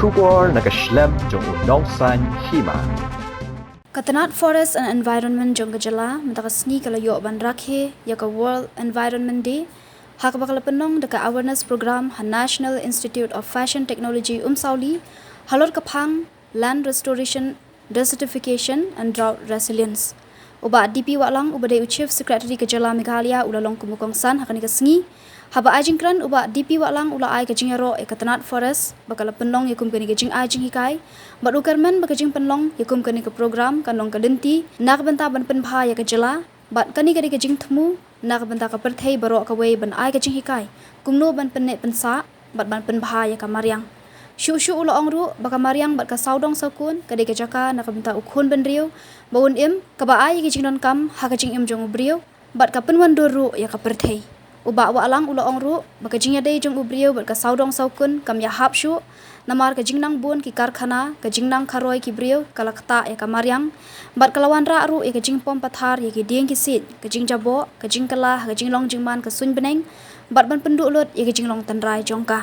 Shubor nakaslem jong unongsan Hima. Tnat Forest and Environment jong gajala mentakasni kalayo ban Rakhe yaka World Environment Day hak bakal penong deka awareness program ha National Institute of Fashion Technology Sauli halor kapang land restoration, desertification and drought resilience. Uba DP Walang uba de Chief Secretary Kajala Meghalaya ulalong kumukong san hakani kasngi haba ajingkran uba DP Walang ula ai kajing yaro e Tnat Forest bakal penong yakum kani kajing ajing hikai bad ukarman bakajing penlong yakum kani ke program kanong kalenti nak benta ban penbha ya kajala bad kani kani kajing thmu nak benta ka perthei baro ka wei ban ai kajing hikai kumno ban pennet pensa bad ban penbha ya kamaryang Shu ulo ongru baka mariang bat ka saudong sakun kade ke jaka nak benta ukhun ben riu baun im ka ba ai ki jingnon kam ha ka jing im jong ubriu bat ka penwan doru ya ka perthei uba wa alang ulo ongru baka jingya dei jong ubriu bat ka saudong sakun kam ya hap shu namar ka jingnang bun ki karkhana ka jingnang kharoi ki briu kalakta ya ka mariang bat kalawan ra ru ya ka jing pom pathar ya ki dieng ki sit ka jing jabo ka jing kala ka jinglong jingman ka sun beneng bat ban pendu lut ya ka jinglong tanrai jongka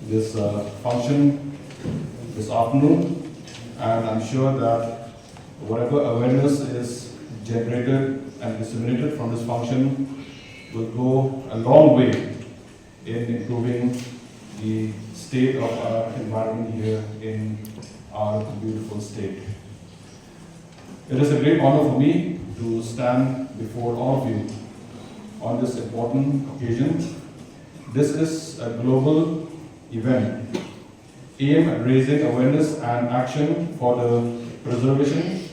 this function this afternoon, and I'm sure that whatever awareness is generated and disseminated from this function will go a long way in improving the state of our environment here in our beautiful state. It is a great honor for me to stand before all of you on this important occasion. This is a global event aimed at raising awareness and action for the preservation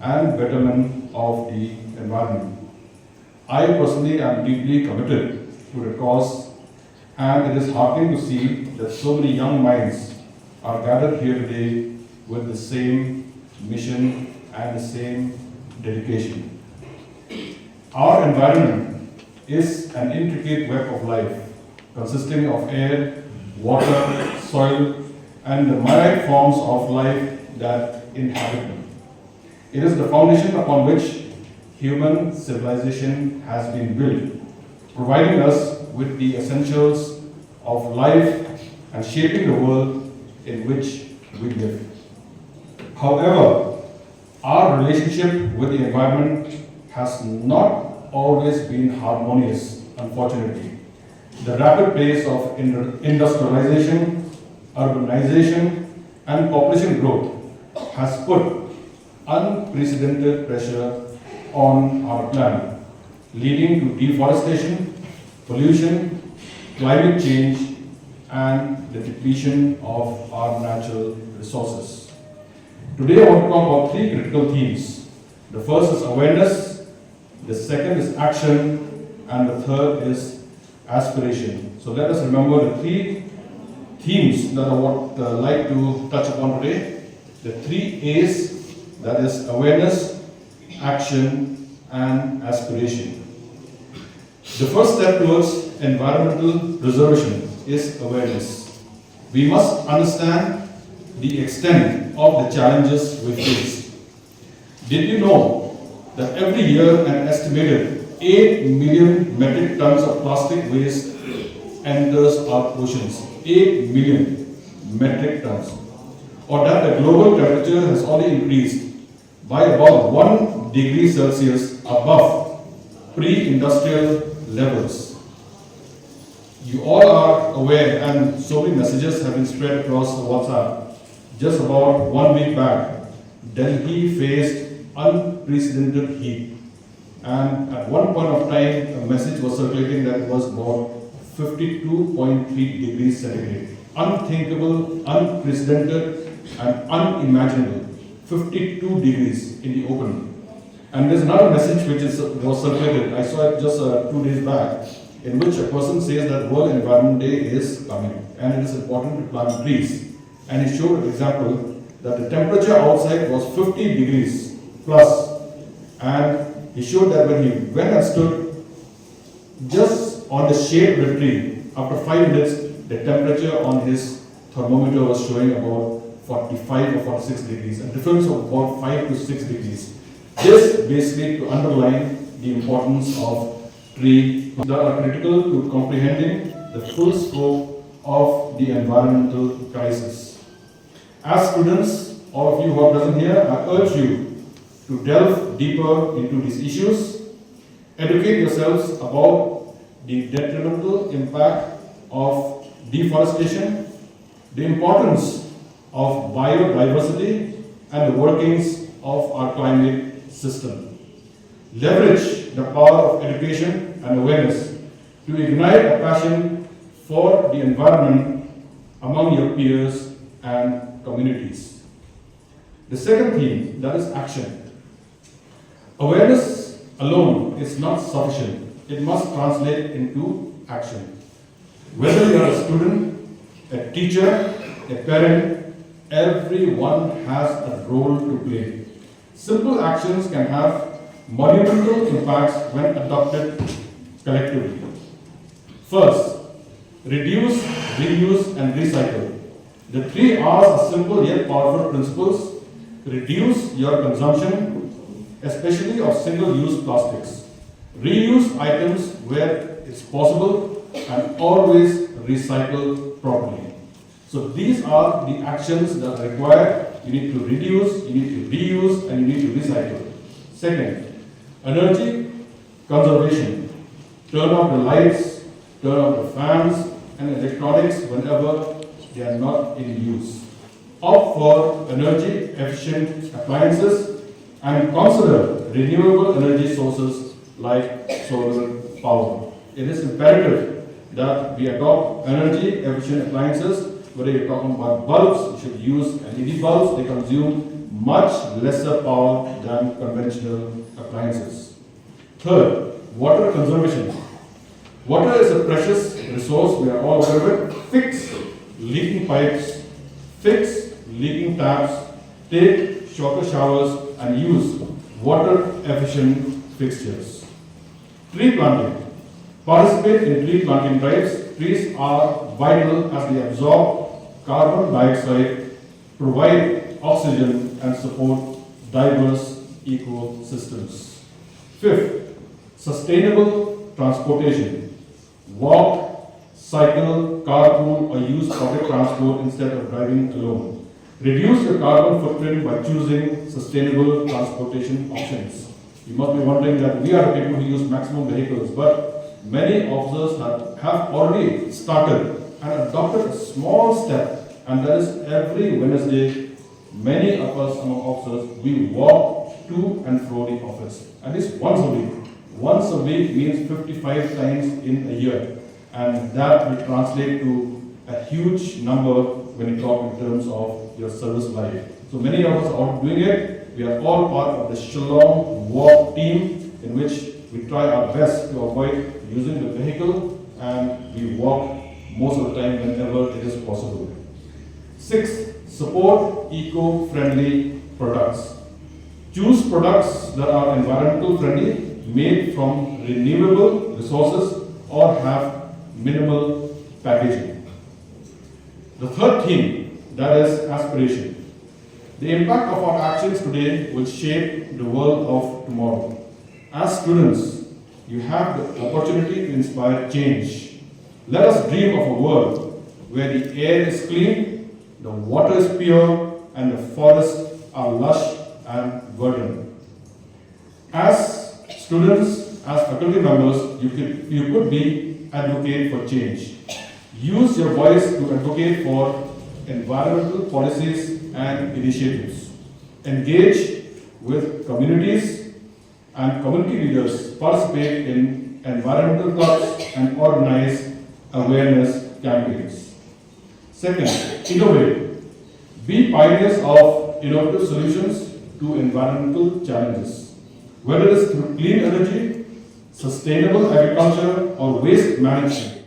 and betterment of the environment. I personally am deeply committed to the cause, and it is heartening to see that so many young minds are gathered here today with the same mission and the same dedication. Our environment is an intricate web of life consisting of air, water, soil, and the myriad forms of life that inhabit them. It is the foundation upon which human civilization has been built, providing us with the essentials of life and shaping the world in which we live. However, our relationship with the environment has not always been harmonious, unfortunately. The rapid pace of industrialization, urbanization, and population growth has put unprecedented pressure on our planet, leading to deforestation, pollution, climate change, and the depletion of our natural resources. Today I want to talk about three critical themes. The first is awareness, the second is action, and the third is aspiration. So let us remember the three themes that I would like to touch upon today. The three A's, that is awareness, action, and aspiration. The first step towards environmental preservation is awareness. We must understand the extent of the challenges we face. Did you know that every year an estimated 8 million metric tons of plastic waste enters our oceans? 8 million metric tons. Or that the global temperature has only increased by about 1 degree Celsius above pre-industrial levels. You all are aware, and so many messages have been spread across the WhatsApp. Just about 1 week back, Delhi faced unprecedented heat. And at one point of time, a message was circulating that it was about 52.3 degrees centigrade. Unthinkable, unprecedented, and unimaginable. 52 degrees in the open. And there's another message which was circulated. I saw it just 2 days back, in which a person says that World Environment Day is coming and it is important to plant trees. And he showed an example that the temperature outside was 50 degrees plus. And he showed that when he went and stood just on the shade of the tree, after 5 minutes, the temperature on his thermometer was showing about 45 or 46 degrees, a difference of about 5 to 6 degrees. This basically to underline the importance of trees that are critical to comprehending the full scope of the environmental crisis. As students, all of you who are present here, I urge you to delve deeper into these issues, educate yourselves about the detrimental impact of deforestation, the importance of biodiversity, and the workings of our climate system. Leverage the power of education and awareness to ignite a passion for the environment among your peers and communities. The second theme, that is action. Awareness alone is not sufficient. It must translate into action. Whether you are a student, a teacher, a parent, everyone has a role to play. Simple actions can have monumental impacts when adopted collectively. First, reduce, reuse, and recycle. The 3 R's are simple yet powerful principles. Reduce your consumption, especially of single-use plastics. Reuse items where it's possible and always recycle properly. So these are the actions that are required. You need to reduce, you need to reuse, and you need to recycle. Second, energy conservation. Turn off the lights, turn off the fans and electronics whenever they are not in use. Opt for energy efficient appliances and consider renewable energy sources like solar power. It is imperative that we adopt energy efficient appliances. Whether you're talking about bulbs, you should use LED bulbs. They consume much lesser power than conventional appliances. Third, water conservation. Water is a precious resource, we are all aware of it. Fix leaking pipes, fix leaking taps, take shorter showers, and use water efficient fixtures. Tree planting. Participate in tree planting drives. Trees are vital as they absorb carbon dioxide, provide oxygen, and support diverse ecosystems. Fifth, sustainable transportation. Walk, cycle, carpool, or use public transport instead of driving alone. Reduce your carbon footprint by choosing sustainable transportation options. You must be wondering that we are the people who use maximum vehicles, but many officers have already started and adopted a small step, and that is every Wednesday, many of us among officers, we walk to and fro the office. At least once a week. Once a week means 55 times in a year, and that will translate to a huge number when you talk in terms of your service life. So many of us are all doing it. We are all part of the Shillong walk team, in which we try our best to avoid using the vehicle, and we walk most of the time whenever it is possible. Sixth, support eco-friendly products. Choose products that are environmental friendly, made from renewable resources, or have minimal packaging. The third theme, that is aspiration. The impact of our actions today will shape the world of tomorrow. As students, you have the opportunity to inspire change. Let us dream of a world where the air is clean, the water is pure, and the forests are lush and verdant. As students, as faculty members, you could be advocate for change. Use your voice to advocate for environmental policies and initiatives. Engage with communities and community leaders, participate in environmental clubs and organize awareness campaigns. Second, innovate. Be pioneers of innovative solutions to environmental challenges. Whether it is through clean energy, sustainable agriculture, or waste management,